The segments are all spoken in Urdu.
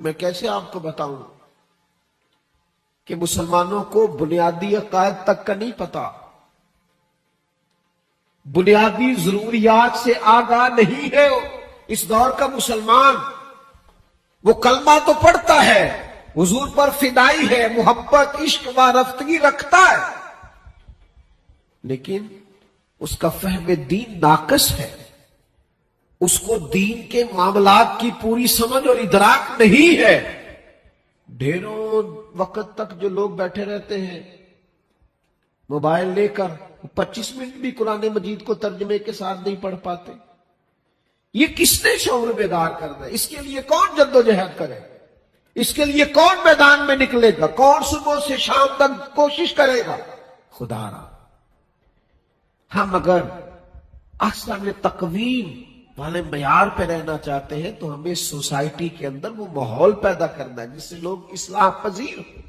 میں کیسے آپ کو بتاؤں کہ مسلمانوں کو بنیادی عقائد تک کا نہیں پتا، بنیادی ضروریات سے آگاہ نہیں ہے اس دور کا مسلمان۔ وہ کلمہ تو پڑھتا ہے، حضور پر فدائی ہے، محبت عشق وارفتگی رکھتا ہے، لیکن اس کا فہم دین ناقص ہے، اس کو دین کے معاملات کی پوری سمجھ اور ادراک نہیں ہے۔ ڈھیروں وقت تک جو لوگ بیٹھے رہتے ہیں موبائل لے کر، 25 منٹ بھی قرآن مجید کو ترجمے کے ساتھ نہیں پڑھ پاتے۔ یہ کس نے شعور بیدار کرنا ہے؟ اس کے لیے کون جدوجہد کرے؟ اس کے لیے کون میدان میں نکلے گا؟ کون صبح سے شام تک کوشش کرے گا؟ خدا را، ہم اگر احسن تقویم والے معیار پہ رہنا چاہتے ہیں تو ہمیں سوسائٹی کے اندر وہ ماحول پیدا کرنا ہے جس سے لوگ اصلاح پذیر ہوں،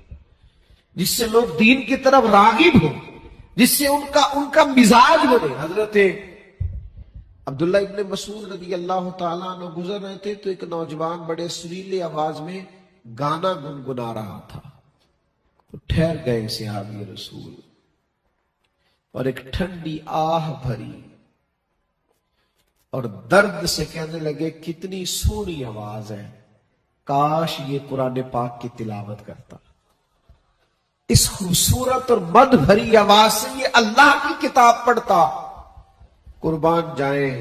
جس سے لوگ دین کی طرف راغب ہوں، جس سے ان کا مزاج بنے۔ حضرت عبداللہ ابن مسعود رضی اللہ تعالیٰ عنہ گزر رہے تھے تو ایک نوجوان بڑے سریلی آواز میں گانا گنگنا رہا تھا۔ تو ٹھہر گئے صحابی رسول اور ایک ٹھنڈی آہ بھری اور درد سے کہنے لگے کتنی سونی آواز ہے، کاش یہ قرآن پاک کی تلاوت کرتا۔ اس خوبصورت اور مد بھری آواز سے یہ اللہ کی کتاب پڑھتا۔ قربان جائیں،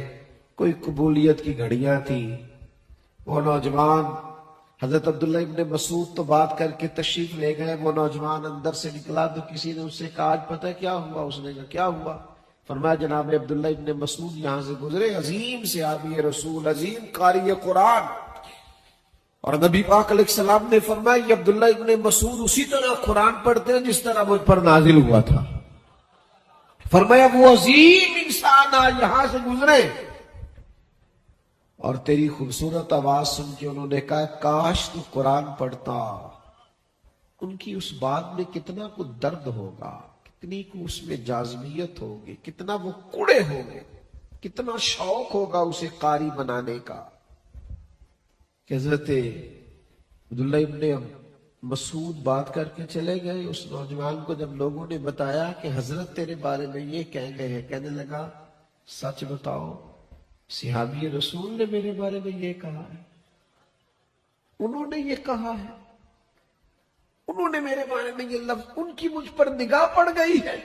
کوئی قبولیت کی گھڑیاں تھی۔ وہ نوجوان حضرت عبداللہ ابن مسعود تو بات کر کے تشریف لے گئے، وہ نوجوان اندر سے نکلا تو کسی نے اس سے کہا آج پتہ ہے کیا ہوا؟ اس نے کہا کیا ہوا؟ فرمایا جناب عبداللہ ابن مسعود یہاں سے گزرے، عظیم صحابی رسول، عظیم قاری قرآن، اور نبی پاک علیہ السلام نے فرمایا یہ عبداللہ ابن مسعود اسی طرح قرآن پڑھتے ہیں جس طرح مجھ پر نازل ہوا تھا۔ فرمایا وہ عظیم انسان آج یہاں سے گزرے اور تیری خوبصورت آواز سن کے انہوں نے کہا کاش تو قرآن پڑھتا۔ ان کی اس بات میں کتنا کو درد ہوگا، کتنی کو اس میں جاذبیت ہوگی، کتنا وہ کڑے ہوں گے، کتنا شوق ہوگا اسے قاری بنانے کا کہ حضرت عبداللہ ابن مسعود بات کر کے چلے گئے۔ اس نوجوان کو جب لوگوں نے بتایا کہ حضرت تیرے بارے میں یہ کہہ گئے ہیں، کہنے لگا سچ بتاؤ صحابی رسول نے میرے بارے میں یہ کہا ہے؟ انہوں نے یہ کہا ہے، انہوں نے میرے بارے میں یہ لفظ، ان کی مجھ پر نگاہ پڑ گئی ہے،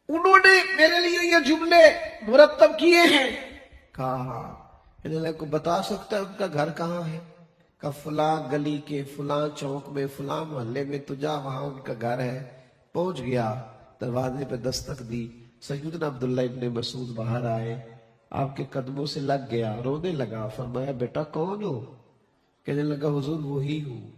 انہوں نے میرے لیے یہ جملے مرتب کیے ہیں۔ کہا کہنے لگا کو بتا سکتا ہے ان کا گھر کہاں ہے؟ کہ فلاں گلی کے فلاں چوک میں فلاں محلے میں تجا وہاں ان کا گھر ہے۔ پہنچ گیا، دروازے پہ دستک دی، سیدنا عبداللہ ابن مسعود باہر آئے، آپ کے قدموں سے لگ گیا، رونے لگا۔ فرمایا بیٹا کون ہو؟ کہنے لگا حضور وہی ہوں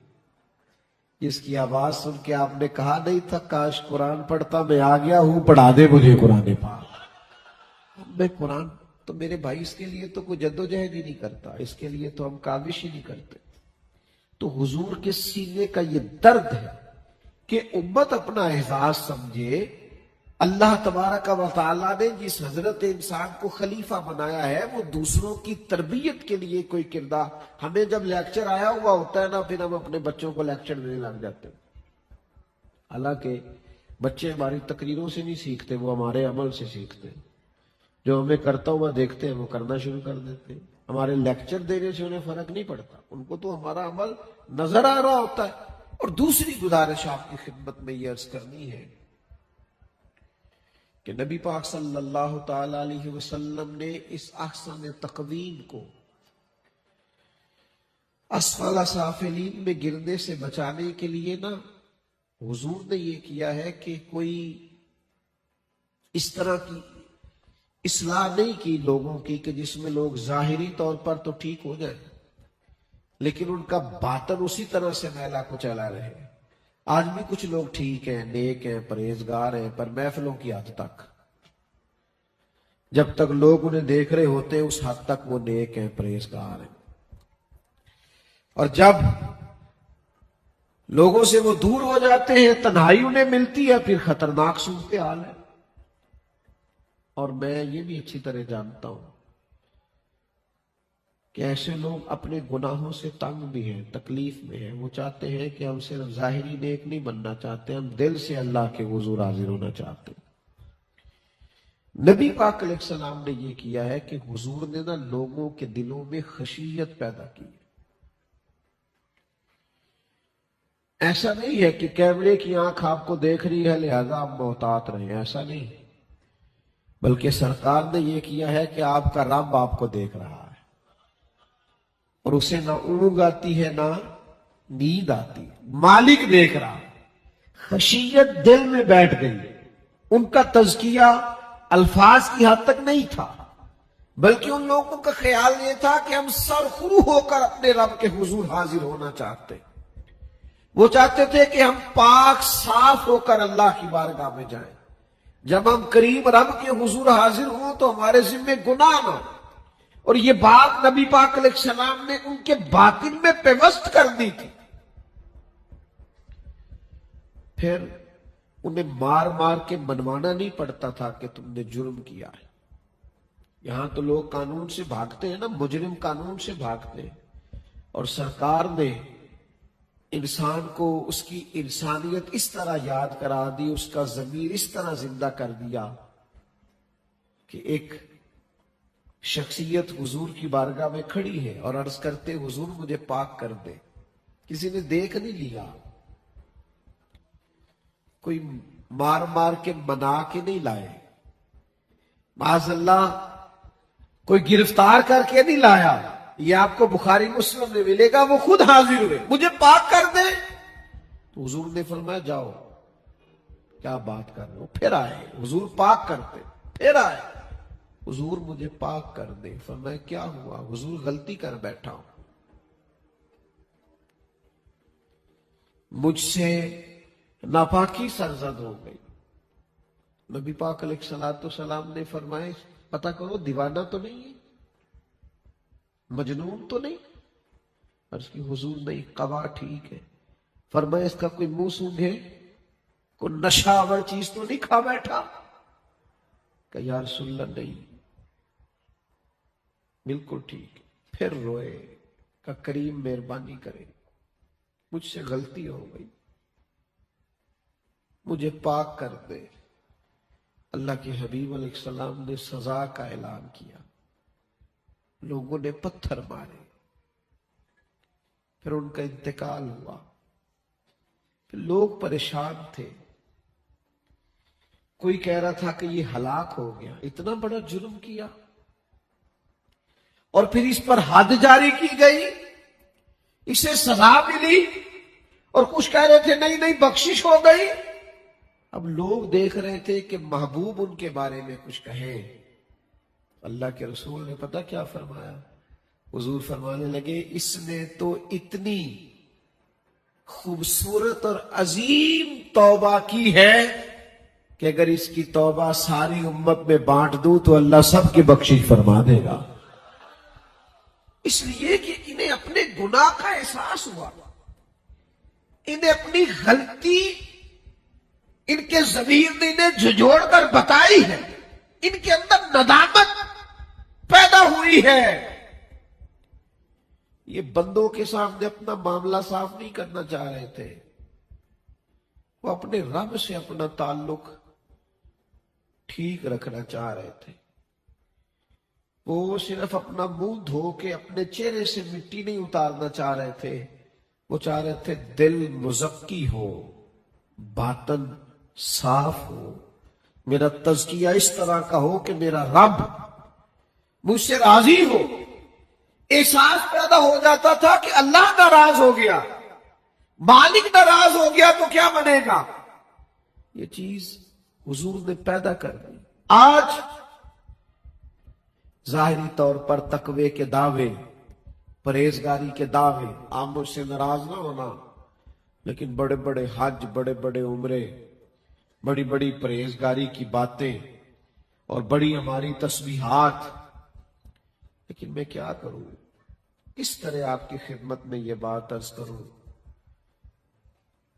جس کی آواز سن کے آپ نے کہا نہیں تھا کاش قرآن پڑھتا، میں آ گیا ہوں، پڑھا دے مجھے قرآن پاک۔ میں قرآن تو میرے بھائی اس کے لیے تو کوئی جدوجہد ہی نہیں کرتا، اس کے لیے تو ہم کاوش ہی نہیں کرتے۔ تو حضور کے سینے کا یہ درد ہے کہ امت اپنا اعزاز سمجھے۔ اللہ تبارک و تعالیٰ نے جس حضرت انسان کو خلیفہ بنایا ہے وہ دوسروں کی تربیت کے لیے کوئی کردار، ہمیں جب لیکچر آیا ہوا ہوتا ہے نا پھر ہم اپنے بچوں کو لیکچر دینے لگ جاتے ہیں، حالانکہ بچے ہماری تقریروں سے نہیں سیکھتے، وہ ہمارے عمل سے سیکھتے ہیں۔ جو ہمیں کرتا ہوا دیکھتے ہیں وہ کرنا شروع کر دیتے ہیں۔ ہمارے لیکچر دینے سے انہیں فرق نہیں پڑتا، ان کو تو ہمارا عمل نظر آ رہا ہوتا ہے۔ اور دوسری گزارش آپ کی خدمت میں یہ عرض کرنی ہے کہ نبی پاک صلی اللہ تعالی علیہ وسلم نے اس احسن تقویم کو اسفل سافلین میں گرنے سے بچانے کے لیے نا حضور نے یہ کیا ہے کہ کوئی اس طرح کی اصلاح نہیں کی لوگوں کی کہ جس میں لوگ ظاہری طور پر تو ٹھیک ہو جائیں لیکن ان کا باطن اسی طرح سے میلا کچیلا رہے۔ آج بھی کچھ لوگ ٹھیک ہیں، نیک ہیں، پرہیزگار ہیں، پر محفلوں کی حد تک، جب تک لوگ انہیں دیکھ رہے ہوتے ہیں اس حد تک وہ نیک ہیں، پرہیزگار ہیں، اور جب لوگوں سے وہ دور ہو جاتے ہیں، تنہائی انہیں ملتی ہے، پھر خطرناک صورتحال ہے۔ اور میں یہ بھی اچھی طرح جانتا ہوں کہ ایسے لوگ اپنے گناہوں سے تنگ بھی ہیں، تکلیف میں ہیں، وہ چاہتے ہیں کہ ہم صرف ظاہری نیک نہیں بننا چاہتے، ہم دل سے اللہ کے حضور حاضر ہونا چاہتے ہیں۔ نبی پاک علیہ السلام نے یہ کیا ہے کہ حضور نے نا لوگوں کے دلوں میں خشیت پیدا کی۔ ایسا نہیں ہے کہ کیمرے کی آنکھ آپ کو دیکھ رہی ہے لہذا آپ محتاط رہیں، ایسا نہیں، بلکہ سرکار نے یہ کیا ہے کہ آپ کا رب آپ کو دیکھ رہا ہے اور اسے نہ اونگ آتی ہے نہ نیند آتی، مالک دیکھ رہا ہے۔ خشیت دل میں بیٹھ گئی، ان کا تزکیہ الفاظ کی حد تک نہیں تھا، بلکہ ان لوگوں کا خیال یہ تھا کہ ہم سرخرو ہو کر اپنے رب کے حضور حاضر ہونا چاہتے، وہ چاہتے تھے کہ ہم پاک صاف ہو کر اللہ کی بارگاہ میں جائیں، جب ہم کریم رب کے حضور حاضر ہوں تو ہمارے ذمہ گناہ نہ ہو۔ اور یہ بات نبی پاک علیہ السلام نے ان کے باطن میں پیوست کر دی تھی۔ پھر انہیں مار مار کے منوانا نہیں پڑتا تھا کہ تم نے جرم کیا ہے۔ یہاں تو لوگ قانون سے بھاگتے ہیں نا، مجرم قانون سے بھاگتے ہیں، اور سرکار نے انسان کو اس کی انسانیت اس طرح یاد کرا دی، اس کا ضمیر اس طرح زندہ کر دیا کہ ایک شخصیت حضور کی بارگاہ میں کھڑی ہے اور عرض کرتے حضور مجھے پاک کر دے۔ کسی نے دیکھ نہیں لیا، کوئی مار مار کے منا کے نہیں لائے، معاذ اللہ کوئی گرفتار کر کے نہیں لایا۔ یہ آپ کو بخاری مسلم میں ملے گا، وہ خود حاضر ہوئے، مجھے پاک کر دے۔ تو حضور نے فرمایا جاؤ، کیا بات کر رہے ہو؟ پھر آئے حضور پاک کرتے، پھر آئے حضور مجھے پاک کر دے۔ فرمایا کیا ہوا؟ حضور غلطی کر بیٹھا ہوں، مجھ سے ناپاکی سرزد ہو گئی۔ نبی پاک علیہ السلام نے فرمایا پتہ کرو دیوانہ تو نہیں ہے، مجنون تو نہیں؟ عرض کی حضور نہیں، قوا ٹھیک ہے۔ فرمایا اس کا کوئی منہ سونگھے، کوئی نشہ آور چیز تو نہیں کھا بیٹھا؟ کہ یا رسول اللہ نہیں، بالکل ٹھیک ہے۔ پھر روئے کہ کریم مہربانی کرے، مجھ سے غلطی ہو گئی، مجھے پاک کر دے۔ اللہ کے حبیب علیہ السلام نے سزا کا اعلان کیا، لوگوں نے پتھر مارے، پھر ان کا انتقال ہوا، پھر لوگ پریشان تھے، کوئی کہہ رہا تھا کہ یہ ہلاک ہو گیا، اتنا بڑا جرم کیا، اور پھر اس پر حد جاری کی گئی، اسے سزا ملی، اور کچھ کہہ رہے تھے نہیں نہیں بخشش ہو گئی۔ اب لوگ دیکھ رہے تھے کہ محبوب ان کے بارے میں کچھ کہیں۔ اللہ کے رسول نے پتہ کیا فرمایا؟ حضور فرمانے لگے اس نے تو اتنی خوبصورت اور عظیم توبہ کی ہے کہ اگر اس کی توبہ ساری امت میں بانٹ دوں تو اللہ سب کی بخشش فرما دے گا۔ اس لیے کہ انہیں اپنے گناہ کا احساس ہوا، انہیں اپنی غلطی ان کے ضمیر نے انہیں جھجوڑ کر بتائی ہے، ان کے اندر ندامت پیدا ہوئی ہے۔ یہ بندوں کے سامنے اپنا معاملہ صاف نہیں کرنا چاہ رہے تھے، وہ اپنے رب سے اپنا تعلق ٹھیک رکھنا چاہ رہے تھے۔ وہ صرف اپنا منہ دھو کے اپنے چہرے سے مٹی نہیں اتارنا چاہ رہے تھے، وہ چاہ رہے تھے دل مزکی ہو، باطن صاف ہو، میرا تزکیہ اس طرح کا ہو کہ میرا رب مجھ سے راضی ہو۔ احساس پیدا ہو جاتا تھا کہ اللہ ناراض ہو گیا، مالک ناراض ہو گیا تو کیا بنے گا؟ یہ چیز حضور نے پیدا کر دی۔ آج ظاہری طور پر تقوی کے دعوے، پرہیزگاری کے دعوے، آپ مجھ سے ناراض نہ ہونا، لیکن بڑے بڑے حج، بڑے بڑے عمرے، بڑی بڑی پرہیزگاری کی باتیں اور بڑی ہماری تسبیحات، لیکن میں کیا کروں؟ اس طرح آپ کی خدمت میں یہ بات عرض کروں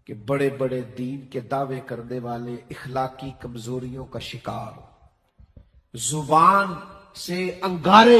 کہ بڑے بڑے دین کے دعوے کرنے والے اخلاقی کمزوریوں کا شکار، زبان سے انگارے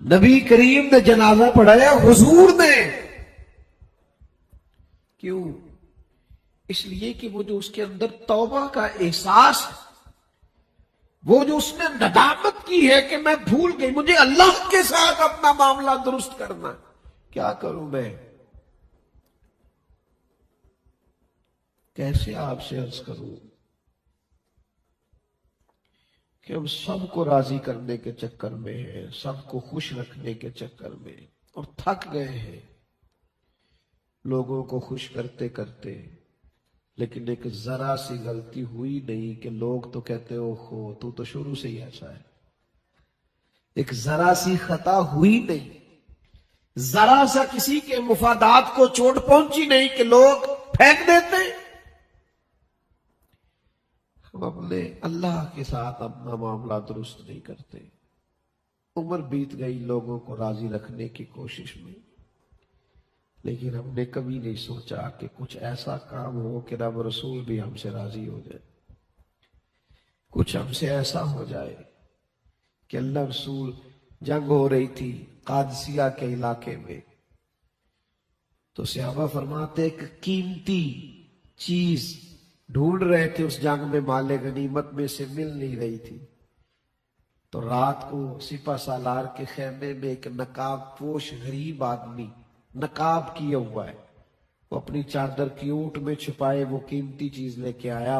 نبی کریم نے جنازہ پڑھایا حضور نے. کیوں؟ اس لیے کہ وہ جو اس کے اندر توبہ کا احساس ہے، وہ جو اس نے ندامت کی ہے کہ میں بھول گئی، مجھے اللہ کے ساتھ اپنا معاملہ درست کرنا ہے. کیا کروں میں؟ کیسے آپ سے عرض کروں کہ ہم سب کو راضی کرنے کے چکر میں ہیں، سب کو خوش رکھنے کے چکر میں، اور تھک گئے ہیں لوگوں کو خوش کرتے کرتے. لیکن ایک ذرا سی غلطی ہوئی نہیں کہ لوگ تو کہتے ہو خو تو شروع سے ہی ایسا ہے. ایک ذرا سی خطا ہوئی نہیں، ذرا سا کسی کے مفادات کو چوٹ پہنچی نہیں کہ لوگ پھینک دیتے. ہم اپنے اللہ کے ساتھ اپنا معاملہ درست نہیں کرتے. عمر بیت گئی لوگوں کو راضی رکھنے کی کوشش میں، لیکن ہم نے کبھی نہیں سوچا کہ کچھ ایسا کام ہو کہ رب رسول بھی ہم سے راضی ہو جائے. کچھ ہم سے ایسا ہو جائے کہ اللہ رسول، جنگ ہو رہی تھی قادسیہ کے علاقے میں، تو صحابہ فرماتے ایک قیمتی چیز ڈھونڈ رہے تھے، اس جنگ میں مال غنیمت میں سے مل نہیں رہی تھی. تو رات کو سپہ سالار کے خیمے میں ایک نقاب پوش غریب آدمی نقاب کیا ہوا ہے، وہ اپنی چادر کی اونٹ میں چھپائے وہ قیمتی چیز لے کے آیا،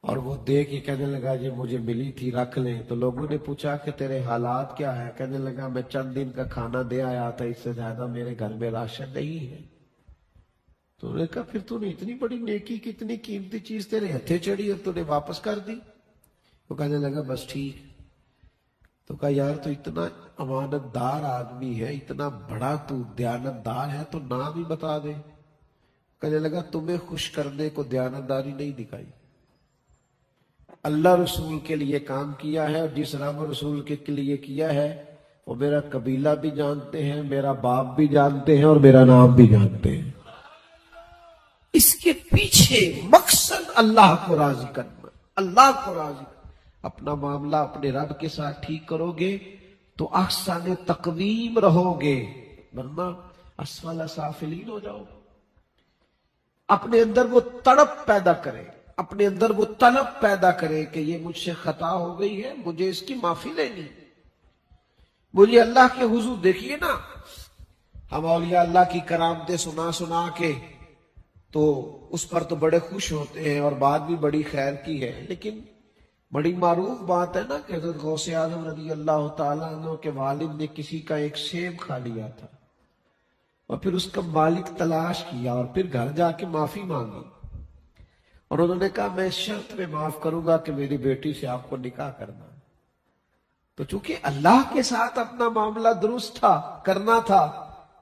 اور وہ دے کے کہنے لگا یہ مجھے ملی تھی، رکھ لیں. تو لوگوں نے پوچھا کہ تیرے حالات کیا ہے؟ کہنے لگا میں چند دن کا کھانا دے آیا تھا، اس سے زیادہ میرے گھر میں راشن نہیں ہے. تو انہوں نے کہا پھر تو نے اتنی بڑی نیکی کی، اتنی قیمتی چیز تیرے ہتھے چڑھی اور تو نے واپس کر دی. وہ کہنے لگا بس ٹھیک. تو کہا یار تو اتنا امانت دار آدمی ہے، اتنا بڑا تو دیانت دار ہے، تو نام ہی بتا دے. کہنے لگا تمہیں خوش کرنے کو دیانت داری نہیں دکھائی، اللہ رسول کے لیے کام کیا ہے، اور جس رب رسول کے لیے کیا ہے وہ میرا قبیلہ بھی جانتے ہیں، میرا باپ بھی جانتے ہیں، اور میرا نام بھی جانتے ہیں. اس کے پیچھے مقصد اللہ کو راضی کرنا، اللہ کو راضی کرنا. اپنا معاملہ اپنے رب کے ساتھ ٹھیک کرو گے تو احسن تقویم رہو گے، ورنہ اسفل سافلین ہو جاؤ. اپنے اندر وہ تڑپ پیدا کرے، اپنے اندر وہ طلب پیدا کرے کہ یہ مجھ سے خطا ہو گئی ہے، مجھے اس کی معافی لینی. مجھے اللہ کے حضور دیکھیے نا، ہم اولیاء اللہ کی کرامتیں سنا سنا کے تو اس پر تو بڑے خوش ہوتے ہیں، اور بات بھی بڑی خیر کی ہے، لیکن بڑی معروف بات ہے نا کہ حضرت غوث اعظم رضی اللہ تعالیٰ عنہ کے والد نے کسی کا ایک سیب کھا لیا تھا، اور پھر اس کا مالک تلاش کیا، اور پھر گھر جا کے معافی مانگی، اور انہوں نے کہا میں اس شرط پہ معاف کروں گا کہ میری بیٹی سے آپ کو نکاح کرنا. تو چونکہ اللہ کے ساتھ اپنا معاملہ درست تھا، کرنا تھا،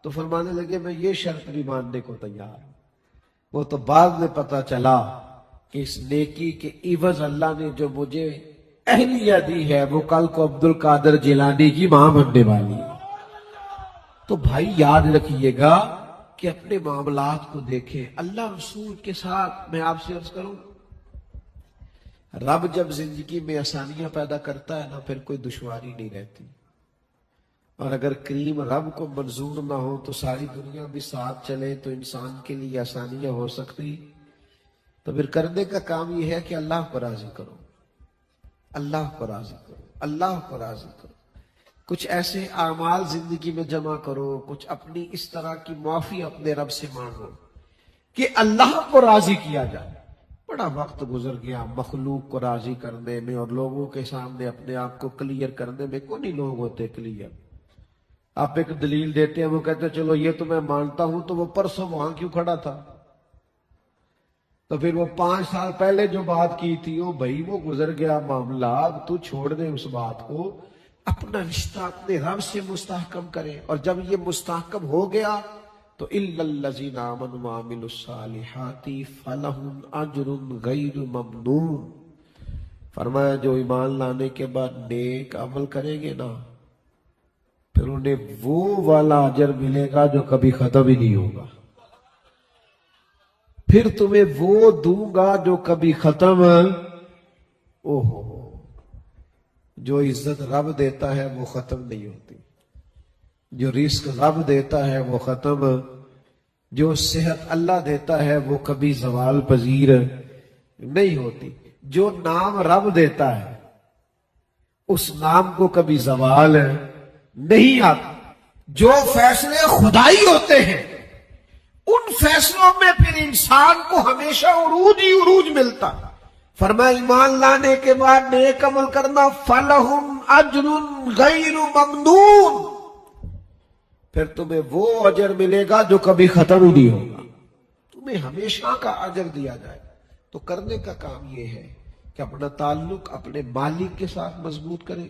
تو فرمانے لگے میں یہ شرط بھی ماننے کو تیار ہوں. وہ تو بعد میں پتا چلا کہ اس نیکی کے عوض اللہ نے جو مجھے اہلیہ دی ہے وہ کل کو عبد القادر جیلانی کی ماں بننے والی ہے. تو بھائی یاد رکھیے گا کہ اپنے معاملات کو دیکھیں اللہ رسول کے ساتھ. میں آپ سے عرض کروں، رب جب زندگی میں آسانیاں پیدا کرتا ہے نا پھر کوئی دشواری نہیں رہتی، اور اگر کریم رب کو منظور نہ ہو تو ساری دنیا بھی ساتھ چلے تو انسان کے لیے آسانیاں ہو سکتی. تو پھر کرنے کا کام یہ ہے کہ اللہ کو راضی کرو، اللہ کو راضی کرو، اللہ کو راضی کرو. کچھ ایسے اعمال زندگی میں جمع کرو، کچھ اپنی اس طرح کی معافی اپنے رب سے مانگو کہ اللہ کو راضی کیا جائے. بڑا وقت گزر گیا مخلوق کو راضی کرنے میں، اور لوگوں کے سامنے اپنے آپ کو کلیئر کرنے میں. کوئی نہیں لوگ ہوتے کلیئر. آپ ایک دلیل دیتے ہیں، وہ کہتے ہیں چلو یہ تو میں مانتا ہوں، تو وہ پرسوں وہاں کیوں کھڑا تھا؟ تو پھر وہ 5 سال پہلے جو بات کی تھی وہ بھائی وہ گزر گیا معاملہ، اب تو چھوڑ دے اس بات کو. اپنا رشتہ اپنے رب سے مستحکم کرے، اور جب یہ مستحکم ہو گیا تو اِلَّا الَّذِينَ آمَنُوا وَعَمِلُوا الصَّالِحَاتِ فَلَهُمْ أَجْرٌ غَيْرُ مَمْنُونٍ. فرمایا جو ایمان لانے کے بعد نیک عمل کریں گے نا پھر انہیں وہ والا اجر ملے گا جو کبھی ختم ہی نہیں ہوگا. پھر تمہیں وہ دوں گا جو کبھی ختم. اوہو جو عزت رب دیتا ہے وہ ختم نہیں ہوتی، جو رزق رب دیتا ہے وہ ختم، جو صحت اللہ دیتا ہے وہ کبھی زوال پذیر نہیں ہوتی، جو نام رب دیتا ہے اس نام کو کبھی زوال نہیں آتا، جو فیصلے خدائی ہوتے ہیں ان فیصلوں میں پھر انسان کو ہمیشہ عروج ہی عروج ملتا۔ فرمایا ایمان لانے کے بعد نیک عمل کرنا، فَلَهُمْ أَجْرٌ غَيْرُ مَمْنُونٍ، پھر تمہیں وہ اجر ملے گا جو کبھی ختم ہی نہیں ہوگا، تمہیں ہمیشہ کا اجر دیا جائے۔ تو کرنے کا کام یہ ہے کہ اپنا تعلق اپنے مالک کے ساتھ مضبوط کریں،